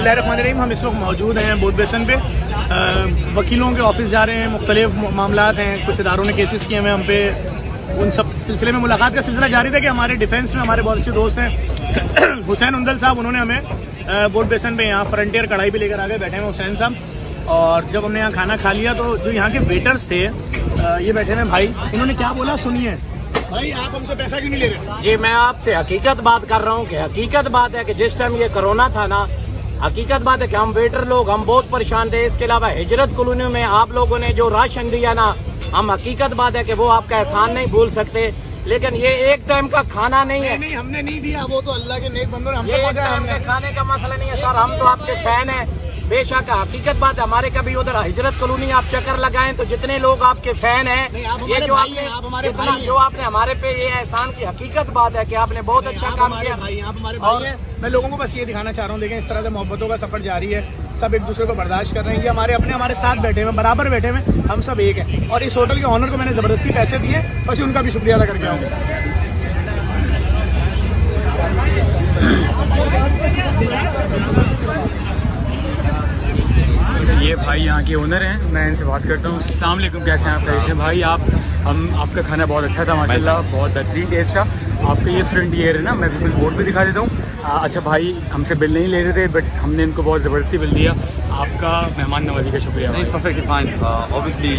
बिस्मिल्लाहिर्रहमानिर्रहीम। हम इस वक्त मौजूद हैं बोध बेसन पे। वकीलों के ऑफिस जा रहे हैं, मुख्तलिफ मामलात हैं, कुछ इदारों ने केसेस किए हुए हम पे। उन सब सिलसिले में मुलाकात का सिलसिला जारी था कि हमारे डिफेंस में हमारे बहुत अच्छे दोस्त हैं हुसैन उंदल साहब, उन्होंने हमें बोध बेसन पे यहाँ फ्रंटियर कढ़ाई भी लेकर आ गए, बैठे हैं हुसैन साहब। और जब हमने यहाँ खाना खा लिया तो जो यहाँ के वेटर्स थे, ये बैठे हैं भाई, इन्होंने क्या बोला सुनिए। भाई आप हमसे पैसा क्यों नहीं ले रहे? जी मैं आपसे हकीकत बात कर रहा हूँ कि हकीकत बात है कि जिस टाइम ये कोरोना था ना, हकीकत बात है कि हम वेटर लोग हम बहुत परेशान थे। इसके अलावा हिजरत कॉलोनी में आप लोगों ने जो राशन दिया ना, हम हकीकत बात है कि वो आपका एहसान नहीं भूल सकते। लेकिन ये एक टाइम का खाना नहीं है। नहीं हमने नहीं दिया, वो तो अल्लाह के नेक बंदों ने हम ये एक टाइम के खाने का मसला नहीं है सर, हम तो आपके फैन हैं बेशक। हकीकत बात है, हमारे कभी उधर हिजरत कॉलोनी आप चक्कर लगाएं तो जितने लोग आपके फैन हैं, ये जो आपने जितना जो आपने हमारे पे ये एहसान की हकीकत बात है कि आपने बहुत अच्छा काम किया। और मैं लोगों को बस ये दिखाना चाह रहा हूँ, देखें इस तरह से मोहब्बतों का सफर जारी है, सब एक दूसरे को बर्दाश्त कर रहे हैं। ये हमारे अपने हमारे साथ बैठे हुए, बराबर बैठे हुए, हम सब एक हैं। और इस होटल के ऑनर को मैंने ज़बरदस्ती पैसे दिए, बस उनका भी शुक्रिया अदा करके आऊँगा। ये भाई यहाँ के ओनर हैं, मैं इनसे बात करता हूँ। अस्सलाम वालेकुम, कैसे हैं आप? कैसे भाई आप? आपका खाना बहुत अच्छा था माशाल्लाह, बहुत बेहतरीन टेस्ट था आपका। ये फ्रंटियर है ना, मैं बिल्कुल बोर्ड भी दिखा देता हूँ। अच्छा भाई हमसे बिल नहीं ले रहे थे, बट हमने इनको बहुत ज़बरदस्ती बिल दिया। आपका मेहमान नवाजी का शुक्रिया। Perfectly fine. ऑब्वियसली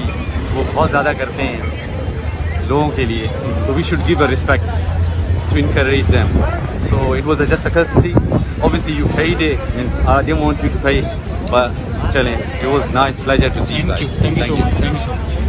वो बहुत ज़्यादा करते हैं लोगों के लिए, तो we should give a respect to encourage them. So it was just a courtesy. Obviously you paid it, and I didn't want you to pay, but challenge. It was nice, pleasure to see you guys. Thank you so much.